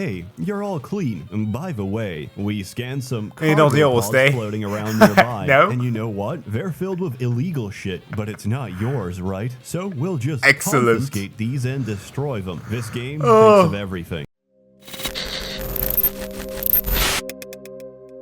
Hey, you're all clean. By the way, we scanned some You don't cargo always pods stay. floating around nearby. No? And you know what? They're filled with illegal shit, but it's not yours, right? So we'll just Excellent. confiscate these and destroy them. This game Oh. thinks of everything.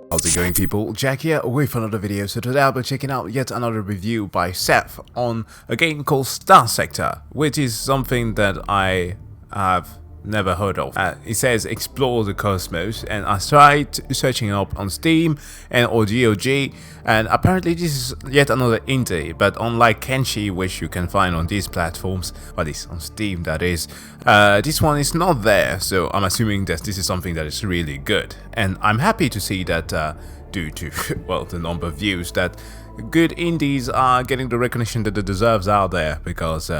How's it going, people? Jack here with another video. So today I'll be checking out yet another review by Seth on a game called Starsector, which is something that I have never heard of. It says explore the cosmos, and I tried searching up on Steam and or GOG, and apparently this is yet another indie, but unlike Kenshi, which you can find on these platforms, or this on Steam that is, this one is not there, so I'm assuming that this is something that is really good, and I'm happy to see that due to, well, the number of views, that good indies are getting the recognition that it deserves out there, because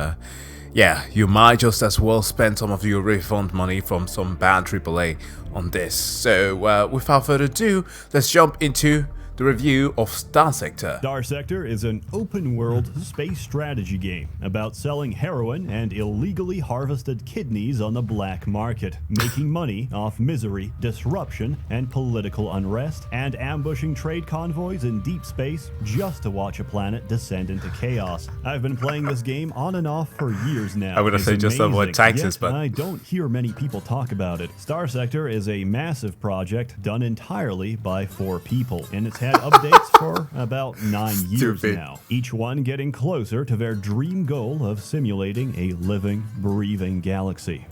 yeah, you might just as well spend some of your refund money from some bad AAA on this. So without further ado, let's jump into the review of Starsector. Starsector is an open-world space strategy game about selling heroin and illegally harvested kidneys on the black market, making money off misery, disruption, and political unrest, and ambushing trade convoys in deep space just to watch a planet descend into chaos. I've been playing this game on and off for years now. I would have said just avoid taxes, but I don't hear many people talk about it. Starsector is a massive project done entirely by 4 people, and it's had updates for about 9 years now, each one getting closer to their dream goal of simulating a living, breathing galaxy.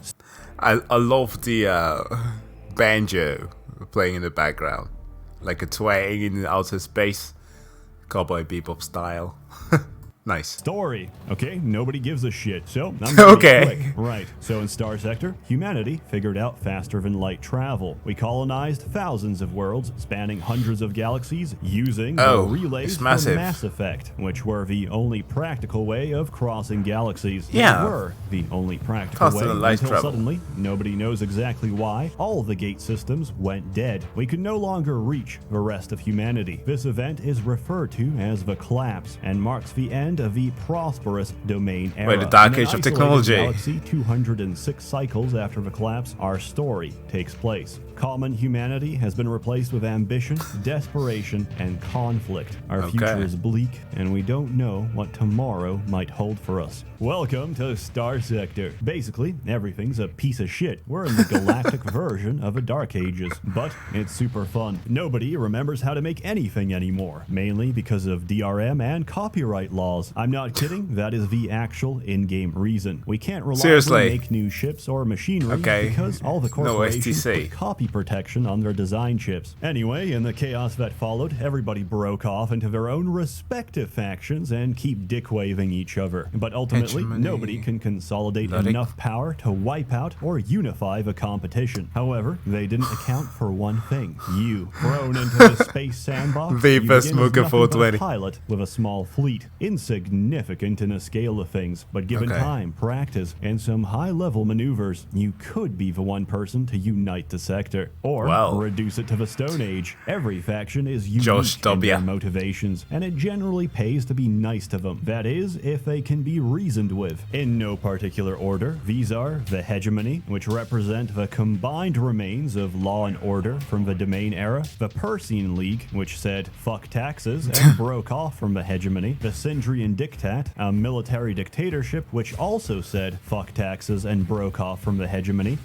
I love the banjo playing in the background, like a twang in outer space, Cowboy Bebop style. Nice. Story. Okay, nobody gives a shit, so I'm gonna Okay. be quick. Right, so in Starsector, humanity figured out faster than light travel. We colonized thousands of worlds, spanning hundreds of galaxies, using the relays it's from massive. Mass Effect, which were the only practical way of crossing galaxies. Yeah. They were the only practical Faster way than light until travel. suddenly, nobody knows exactly why, all the gate systems went dead. We could no longer reach the rest of humanity. This event is referred to as the collapse and marks the end of the prosperous domain era. Wait, the dark In an age of isolated technology. Galaxy 206 cycles after the collapse, our story takes place. Common humanity has been replaced with ambition, desperation, and conflict. Our future is bleak, and we don't know what tomorrow might hold for us. Welcome to Starsector. Basically, everything's a piece of shit. We're in the galactic version of the Dark Ages, but it's super fun. Nobody remembers how to make anything anymore, mainly because of DRM and copyright laws. I'm not kidding, that is the actual in-game reason. We can't reliably make new ships or machinery because all the corporations put copy protection on their design chips. Anyway, in the chaos that followed, everybody broke off into their own respective factions and keep dick-waving each other. But ultimately, nobody can consolidate enough power to wipe out or unify the competition. However, they didn't account for one thing. You, thrown into the space sandbox, you begin as nothing but a pilot with a small fleet. Insignificant in the scale of things, but given time, practice, and some high-level maneuvers, you could be the one person to unite the sector. Or reduce it to the Stone Age. Every faction is unique in their motivations, and it generally pays to be nice to them. That is, if they can be reasoned with. In no particular order, these are the Hegemony, which represent the combined remains of law and order from the Domain era, the Persine League, which said fuck taxes and broke off from the Hegemony, the Syndrian Diktat, a military dictatorship which also said fuck taxes and broke off from the Hegemony,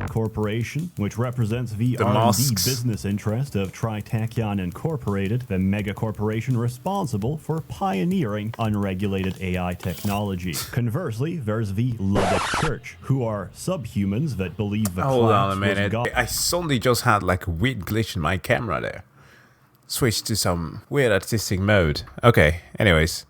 Corporation, which represents the R&D business interest of Tritachyon Incorporated, the mega corporation responsible for pioneering unregulated AI technology. Conversely, there's the Ludic Church, who are subhumans that believe the Hold on a minute. I suddenly just had like a weird glitch in my camera there. Switched to some weird artistic mode. Okay, anyways.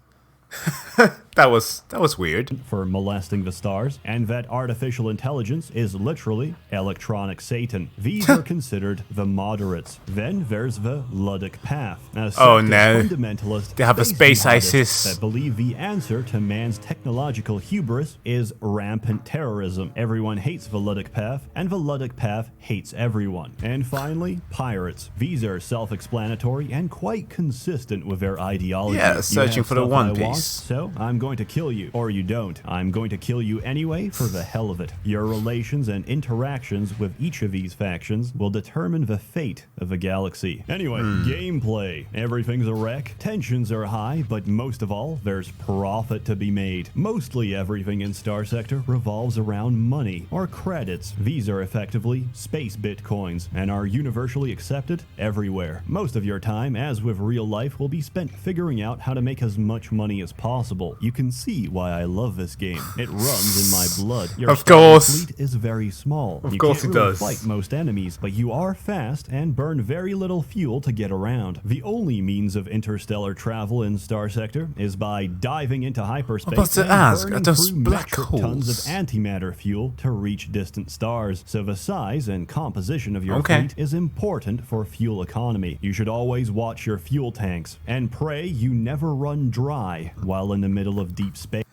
That was weird. For molesting the stars, and that artificial intelligence is literally electronic Satan. These are considered the moderates. Then there's the Ludic Path. Fundamentalist they have a space ISIS that believe the answer to man's technological hubris is rampant terrorism. Everyone hates the Ludic Path, and the Ludic Path hates everyone. And finally, pirates. These are self-explanatory and quite consistent with their ideology. Yeah, searching for the One Piece. So I'm going to kill you. Or you don't. I'm going to kill you anyway for the hell of it. Your relations and interactions with each of these factions will determine the fate of a galaxy. Anyway, gameplay. Everything's a wreck. Tensions are high, but most of all, there's profit to be made. Mostly everything in Starsector revolves around money or credits. These are effectively space bitcoins and are universally accepted everywhere. Most of your time, as with real life, will be spent figuring out how to make as much money as possible. You can see why I love this game. It runs in my blood. Your of course. fleet is very small. Of you course can't it really does. fight most enemies, but you are fast and burn very little fuel to get around. The only means of interstellar travel in Starsector is by diving into hyperspace I'm about to and ask, burning those through black metric tons of holes. antimatter fuel to reach distant stars. So the size and composition of your Okay. fleet is important for fuel economy. You should always watch your fuel tanks and pray you never run dry while in the middle of deep space.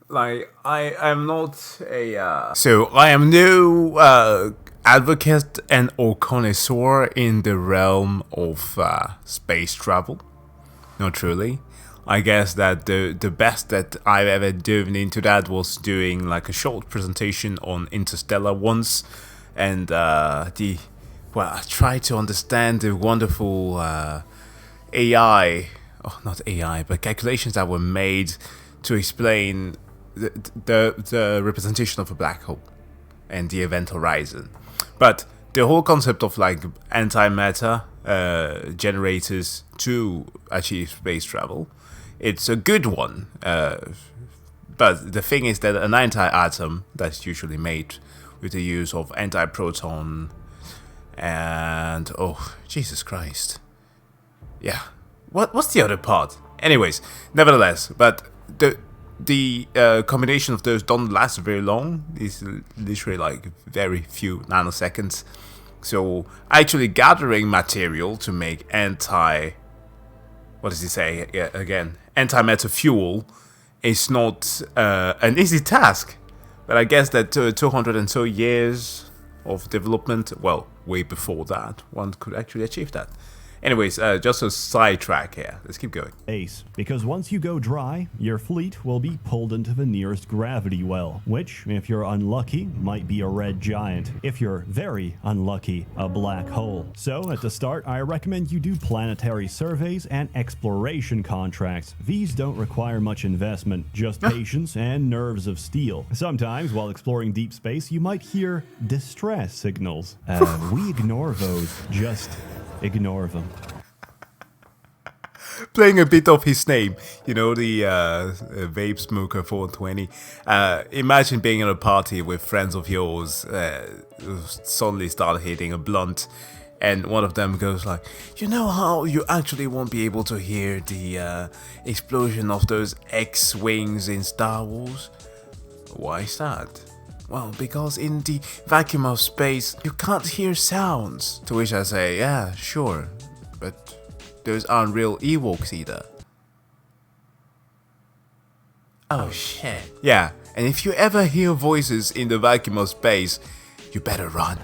Like, I am not a... So, I am no advocate and or connoisseur in the realm of space travel. Not truly. I guess that the best that I've ever dove into that was doing like a short presentation on Interstellar once. And I tried to understand the wonderful AI... Oh, not AI, but calculations that were made to explain the representation of a black hole and the event horizon. But the whole concept of like antimatter generators to achieve space travel, it's a good one. But the thing is that an anti-atom that's usually made with the use of antiproton and oh Jesus Christ, yeah. What's the other part? Anyways, nevertheless, but the combination of those don't last very long. It's literally like very few nanoseconds. So actually gathering material to make what does he say again? Antimatter fuel is not an easy task. But I guess that 200 and so years of development, well, way before that, one could actually achieve that. Anyways, just a sidetrack here. Let's keep going. Because once you go dry, your fleet will be pulled into the nearest gravity well, which, if you're unlucky, might be a red giant. If you're very unlucky, a black hole. So, at the start, I recommend you do planetary surveys and exploration contracts. These don't require much investment, just patience and nerves of steel. Sometimes, while exploring deep space, you might hear distress signals. We ignore those. Just ignore them. Playing a bit of his name, you know, the vape smoker 420. Imagine being at a party with friends of yours who suddenly start hitting a blunt, and one of them goes like, you know how you actually won't be able to hear the explosion of those X-Wings in Star Wars? Why is that? Well, because in the vacuum of space, you can't hear sounds. To which I say, yeah, sure, but those aren't real Ewoks either. Oh shit. Yeah, and if you ever hear voices in the vacuum of space, you better run.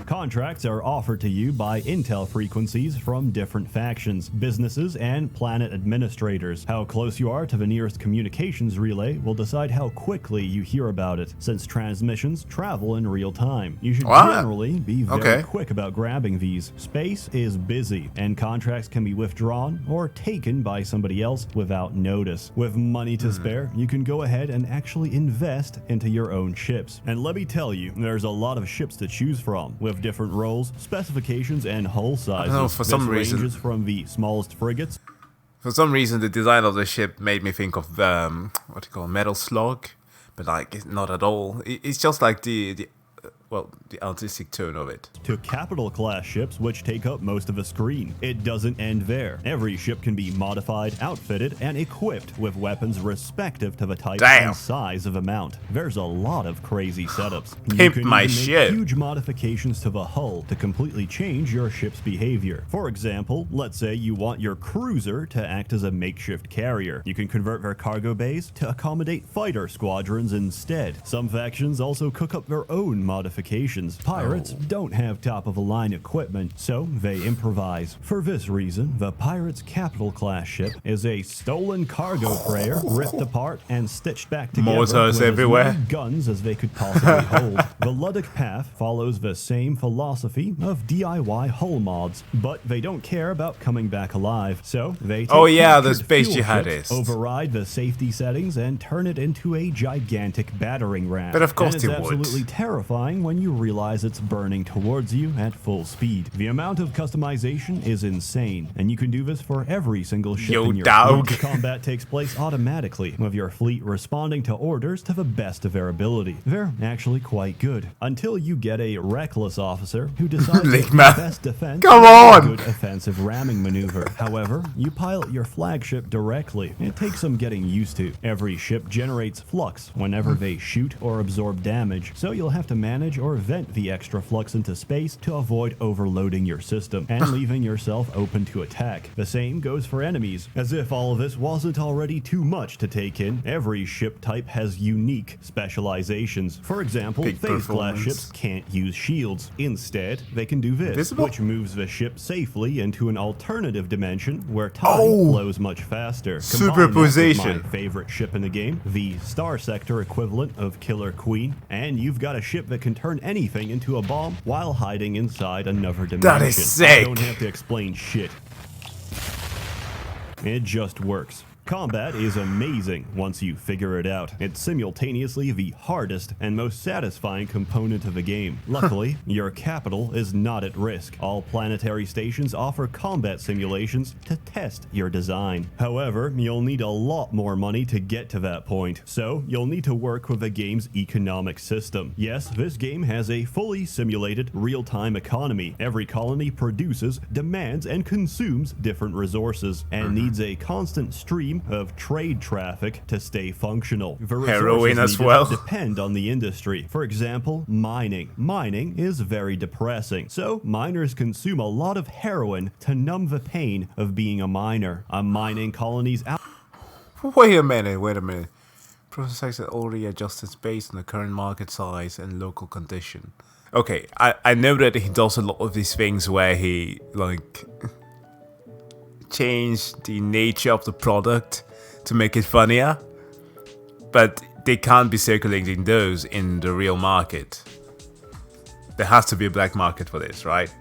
Contracts are offered to you by intel frequencies from different factions, businesses, and planet administrators. How close you are to the nearest communications relay will decide how quickly you hear about it, since transmissions travel in real time. You should generally be very quick about grabbing these. Space is busy, and contracts can be withdrawn or taken by somebody else without notice. With money to spare, you can go ahead and actually invest into your own ships. And let me tell you, there's a lot of ships to choose from, with different roles, specifications, and hull sizes. I don't know, for some reason, ranges from the smallest frigates. For some reason, the design of the ship made me think of what do you call Metal Slug, but like it's not at all. It's just like the artistic tone of it. To capital class ships, which take up most of the screen. It doesn't end there. Every ship can be modified, outfitted, and equipped with weapons respective to the type and size of a mount. There's a lot of crazy setups. Pimp you can my even ship. make huge modifications to the hull to completely change your ship's behavior. For example, let's say you want your cruiser to act as a makeshift carrier. You can convert their cargo bays to accommodate fighter squadrons instead. Some factions also cook up their own modifications modifications. Pirates don't have top-of-the-line equipment, so they improvise. For this reason, the Pirate's Capital-class ship is a stolen cargo freighter ripped apart and stitched back together Mortars with everywhere. as many guns as they could possibly hold. The Luddic Path follows the same philosophy of DIY hull mods, but they don't care about coming back alive, so they take the captured space fuel jihadist. ships, override the safety settings, and turn it into a gigantic battering ram. But of course and they it's would. absolutely terrifying when you realize it's burning towards you at full speed. The amount of customization is insane, and you can do this for every single ship Yo, in your dog. fleet. The combat takes place automatically, with your fleet responding to orders to the best of their ability. They're actually quite good, until you get a reckless officer who decides that the Ligma. best defense Come is on! a good offensive ramming maneuver. However, you pilot your flagship directly. It takes some getting used to. Every ship generates flux whenever they shoot or absorb damage, so you'll have to manage or vent the extra flux into space to avoid overloading your system and leaving yourself open to attack. The same goes for enemies. As if all of this wasn't already too much to take in, every ship type has unique specializations. For example, Big phase glass performance. ships can't use shields. Instead, they can do this, Invisible? which moves the ship safely into an alternative dimension where time Oh! flows much faster. Combine that with Superposition. my favorite ship in the game, the Starsector equivalent of Killer Queen, and you've got a ship that can turn anything into a bomb while hiding inside another dimension. That is I sick. don't have to explain shit. It just works. Combat is amazing once you figure it out. It's simultaneously the hardest and most satisfying component of the game. Luckily, your capital is not at risk. All planetary stations offer combat simulations to test your design. However, you'll need a lot more money to get to that point, so you'll need to work with the game's economic system. Yes, this game has a fully simulated real-time economy. Every colony produces, demands, and consumes different resources, and needs a constant stream of trade traffic to stay functional. The Heroin resources as needed well. depend on the industry. For example, mining. Mining is very depressing, so miners consume a lot of heroin to numb the pain of being a miner. A mining colony's out. Wait a minute. Process that already adjusted based on the current market size and local condition. Okay, I know that he does a lot of these things where he, like, change the nature of the product to make it funnier, but they can't be circulating those in the real market. There has to be a black market for this, right?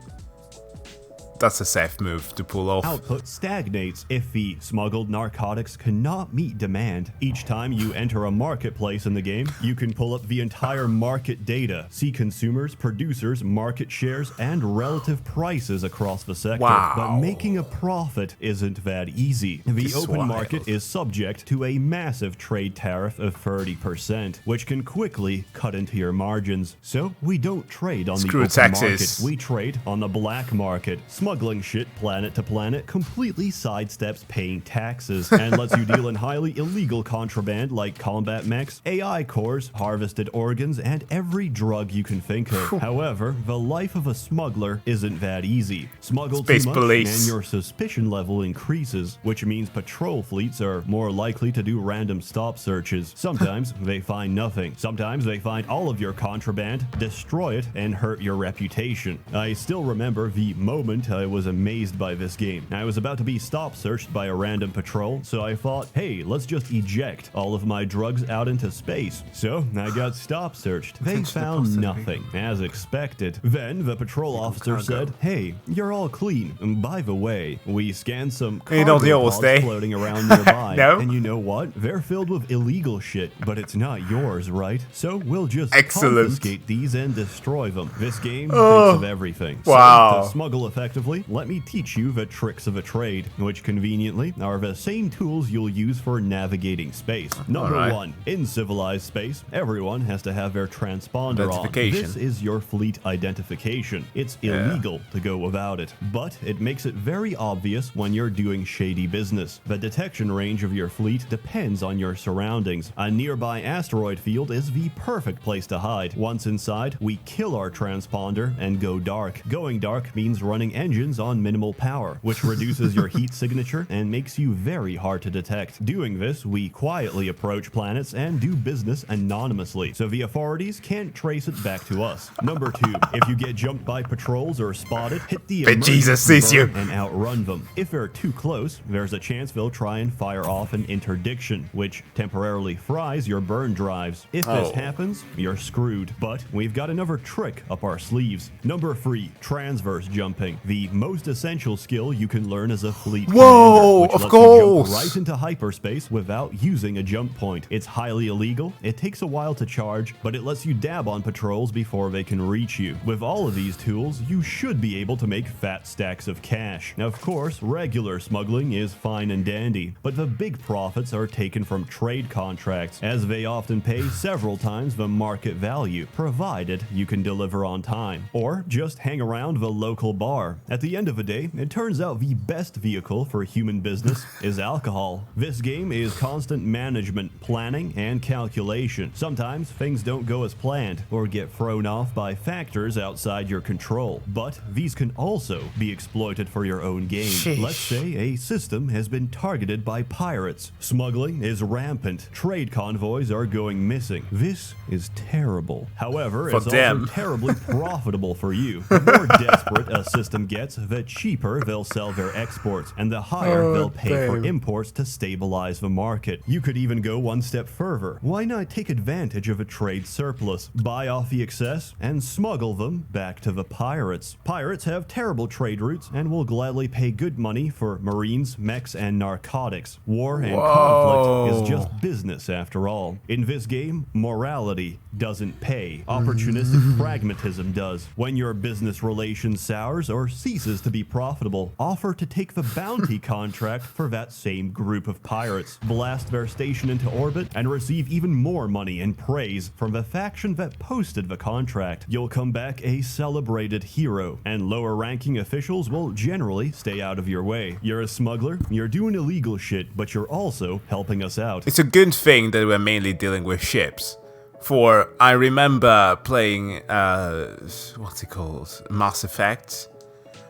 That's a safe move to pull off. Output stagnates if the smuggled narcotics cannot meet demand. Each time you enter a marketplace in the game, you can pull up the entire market data, see consumers, producers, market shares, and relative prices across the sector. Wow. But making a profit isn't that easy. The This is open wild. market is subject to a massive trade tariff of 30%, which can quickly cut into your margins. So we don't trade on Screw the open taxes. market. We trade on the black market. Smuggling shit planet to planet completely sidesteps paying taxes and lets you deal in highly illegal contraband like combat mechs, AI cores, harvested organs, and every drug you can think of. However, the life of a smuggler isn't that easy. Smuggle Space too much police. and your suspicion level increases, which means patrol fleets are more likely to do random stop searches. Sometimes they find nothing. Sometimes they find all of your contraband, destroy it, and hurt your reputation. I still remember the moment I was amazed by this game. I was about to be stop searched by a random patrol, so I thought, hey, let's just eject all of my drugs out into space. So I got stop searched. They found nothing, as expected. Then the patrol officer said, hey, you're all clean. And by the way, we scanned some You don't cargo always pods stay. floating around nearby. No? And you know what? They're filled with illegal shit, but it's not yours, right? So we'll just Excellent. confiscate these and destroy them. This game Oh. thinks of everything. Wow. So, to smuggle effectively, let me teach you the tricks of a trade, which conveniently are the same tools you'll use for navigating space. Number Alright. 1. In civilized space, everyone has to have their transponder on. Identification. This is your fleet identification. It's illegal to go without it, but it makes it very obvious when you're doing shady business. The detection range of your fleet depends on your surroundings. A nearby asteroid field is the perfect place to hide. Once inside, we kill our transponder and go dark. Going dark means running engine engines on minimal power, which reduces your heat signature and makes you very hard to detect. Doing this, we quietly approach planets and do business anonymously, so the authorities can't trace it back to us. Number 2, if you get jumped by patrols or spotted, hit the emergency burn and outrun them. If they're too close, there's a chance they'll try and fire off an interdiction, which temporarily fries your burn drives. If this happens, you're screwed. But we've got another trick up our sleeves. Number 3, transverse jumping, the most essential skill you can learn as a fleet commander, which lets you jump right into hyperspace without using a jump point. It's highly illegal, it takes a while to charge, but it lets you dab on patrols before they can reach you. With all of these tools, you should be able to make fat stacks of cash. Now, of course, regular smuggling is fine and dandy, but the big profits are taken from trade contracts, as they often pay several times the market value, provided you can deliver on time. Or just hang around the local bar. At the end of the day, it turns out the best vehicle for human business is alcohol. This game is constant management, planning, and calculation. Sometimes things don't go as planned or get thrown off by factors outside your control, but these can also be exploited for your own gain. Let's say a system has been targeted by pirates. Smuggling is rampant. Trade convoys are going missing. This is terrible. However, it's also terribly profitable for you. The more desperate a system gets, the cheaper they'll sell their exports, and the higher they'll pay for imports to stabilize the market. You could even go one step further. Why not take advantage of a trade surplus, buy off the excess, and smuggle them back to the pirates? Pirates have terrible trade routes and will gladly pay good money for marines, mechs, and narcotics. War and conflict is just business after all. In this game, morality doesn't pay. Opportunistic pragmatism does. When your business relation sours or ceases to be profitable, offer to take the bounty contract for that same group of pirates, blast their station into orbit, and receive even more money and praise from the faction that posted the contract. You'll come back a celebrated hero, and lower-ranking officials will generally stay out of your way. You're a smuggler, you're doing illegal shit, but you're also helping us out. It's a good thing that we're mainly dealing with ships. For I remember playing, what's it called? Mass Effect?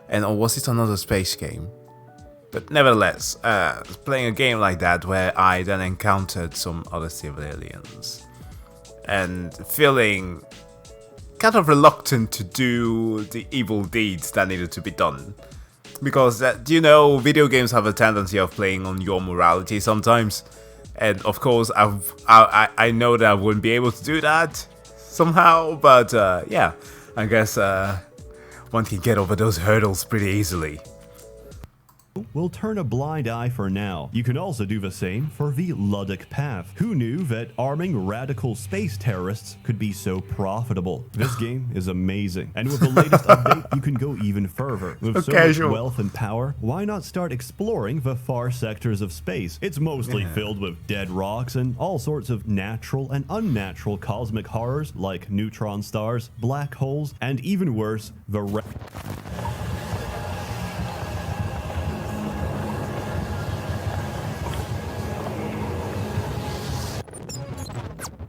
And or was it another space game? But nevertheless, playing a game like that where I then encountered some other civilians and feeling kind of reluctant to do the evil deeds that needed to be done. Because, you know, video games have a tendency of playing on your morality sometimes. And of course, I know that I wouldn't be able to do that somehow, but yeah, I guess one can get over those hurdles pretty easily. We'll turn a blind eye for now. You can also do the same for the Luddic Path. Who knew that arming radical space terrorists could be so profitable? This game is amazing, and with the latest update, you can go even further. With so much wealth and power, why not start exploring the far sectors of space? It's mostly filled with dead rocks and all sorts of natural and unnatural cosmic horrors like neutron stars, black holes, and even worse, the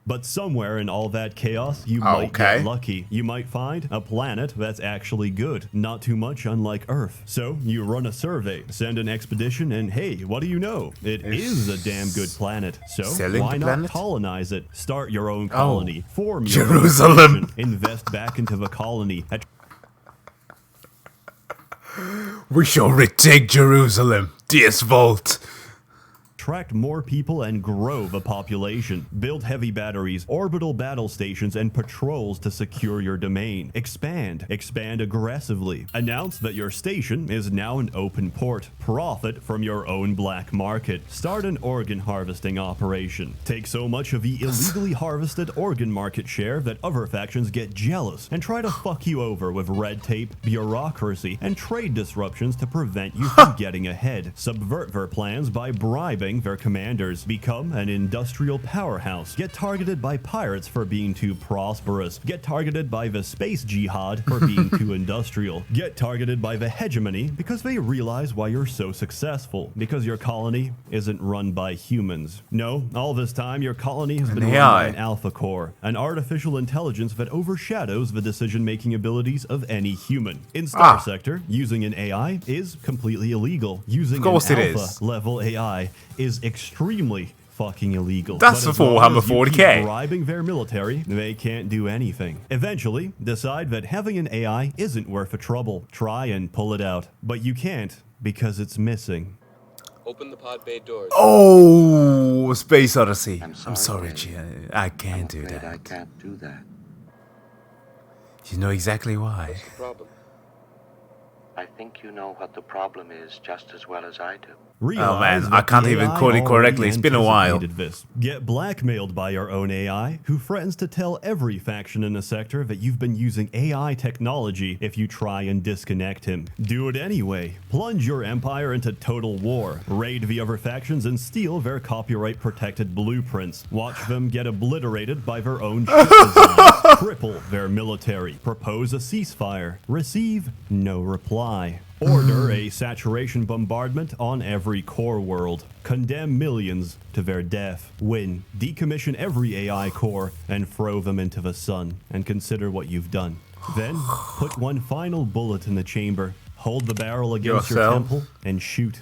But somewhere in all that chaos, you might get lucky. You might find a planet that's actually good, not too much unlike Earth. So you run a survey, send an expedition, and hey, what do you know? It is a damn good planet. So why not colonize it? Start your own colony, form your Jerusalem, own invest back into the colony. We shall retake Jerusalem, dearest Vault. Attract more people and grow the population. Build heavy batteries, orbital battle stations, and patrols to secure your domain. Expand. Expand aggressively. Announce that your station is now an open port. Profit from your own black market. Start an organ harvesting operation. Take so much of the illegally harvested organ market share that other factions get jealous and try to fuck you over with red tape, bureaucracy, and trade disruptions to prevent you from getting ahead. Subvert their plans by bribing murdering their commanders, become an industrial powerhouse, get targeted by pirates for being too prosperous, get targeted by the space jihad for being too industrial, get targeted by the hegemony because they realize why you're so successful, because your colony isn't run by humans. No, all this time your colony has been run by an alpha core, an artificial intelligence that overshadows the decision-making abilities of any human. In Starsector, using an AI is completely illegal. Using an alpha level AI is extremely fucking illegal. That's the Warhammer 40k. Bribing their military, they can't do anything. Eventually, decide that having an AI isn't worth the trouble. Try and pull it out, but you can't because it's missing. Open the pod bay doors. Oh, Space Odyssey. I'm sorry, Gia. I can't do that. I can't do that. You know exactly why. What's the problem? I think you know what the problem is just as well as I do. Oh man, I can't even quote it correctly. It's been a while. This. Get blackmailed by your own AI, who threatens to tell every faction in the sector that you've been using AI technology if you try and disconnect him. Do it anyway. Plunge your empire into total war. Raid the other factions and steal their copyright-protected blueprints. Watch them get obliterated by their own ship designs. Cripple their military. Propose a ceasefire. Receive no reply. Order a saturation bombardment on every core world. Condemn millions to their death. Win. Decommission every AI core and throw them into the sun. And consider what you've done. Then, put one final bullet in the chamber. Hold the barrel against your temple and shoot.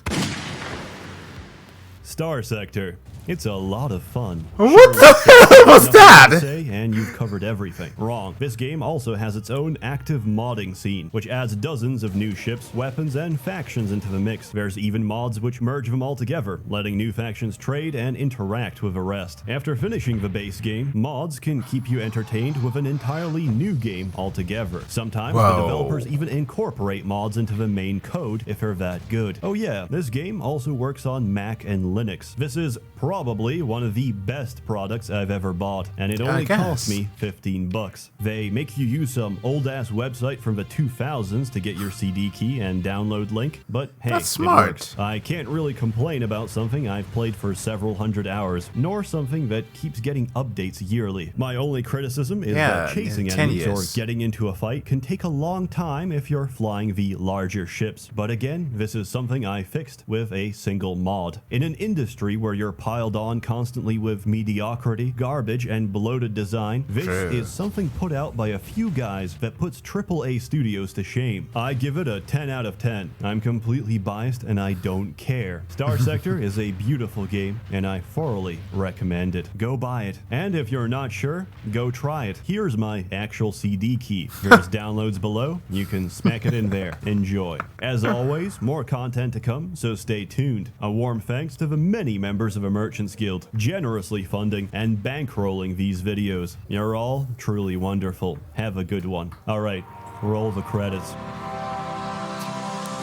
Starsector. It's a lot of fun. What the hell was that? And you've covered everything. Wrong. This game also has its own active modding scene, which adds dozens of new ships, weapons, and factions into the mix. There's even mods which merge them all together, letting new factions trade and interact with the rest. After finishing the base game, mods can keep you entertained with an entirely new game altogether. Sometimes the developers even incorporate mods into the main code if they're that good. Oh yeah, this game also works on Mac and Linux. This is probably one of the best products I've ever bought, and it only cost me 15 bucks. They make you use some old-ass website from the 2000s to get your CD key and download link, but hey, that's smart. It works. I can't really complain about something I've played for several hundred hours, nor something that keeps getting updates yearly. My only criticism is that chasing enemies or getting into a fight can take a long time if you're flying the larger ships, but again, this is something I fixed with a single mod. In an industry where you're piled on constantly with mediocrity, garbage, and bloated design, this is something put out by a few guys that puts AAA studios to shame. I give it a 10 out of 10. I'm completely biased and I don't care. Starsector is a beautiful game and I thoroughly recommend it. Go buy it. And if you're not sure, go try it. Here's my actual CD key. There's downloads below. You can smack it in there. Enjoy. As always, more content to come, so stay tuned. A warm thanks to the many members of the Merchants Guild, generously funding and bankrolling these videos. You're all truly wonderful. Have a good one. Alright, roll the credits.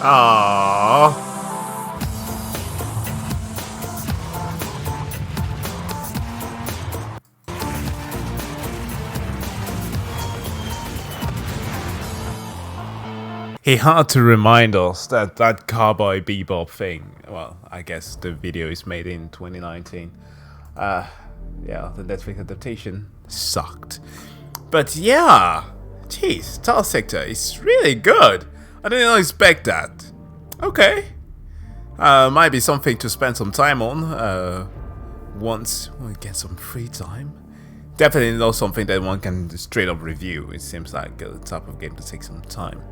Aww. He had to remind us that that Cowboy Bebop thing, well, I guess the video is made in 2019. Yeah, the Netflix adaptation sucked. But yeah, jeez, Starsector is really good. I didn't expect that. Okay. Might be something to spend some time on once we get some free time. Definitely not something that one can straight up review. It seems like the type of game to take some time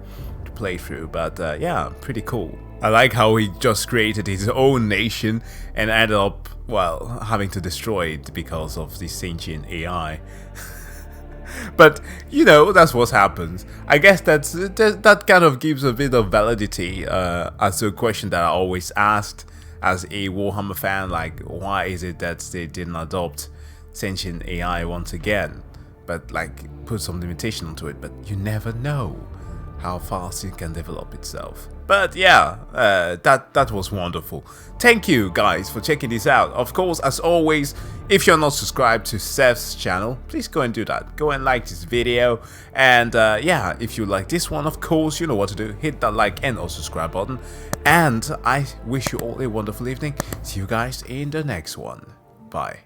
to play through, but yeah, pretty cool. I like how he just created his own nation and ended up, well, having to destroy it because of the sentient AI. But, you know, that's what happens. I guess that kind of gives a bit of validity as to a question that I always asked as a Warhammer fan, like, why is it that they didn't adopt sentient AI once again, but like put some limitation onto it? But you never know how fast it can develop itself. But But yeah, that was wonderful. Thank you guys for checking this out. Of course, as always, if you're not subscribed to Seth's channel, please go and do that. Go and like this video. And yeah, if you like this one, of course, you know what to do. Hit that like and or subscribe button. And I wish you all a wonderful evening. See you guys in the next one. Bye.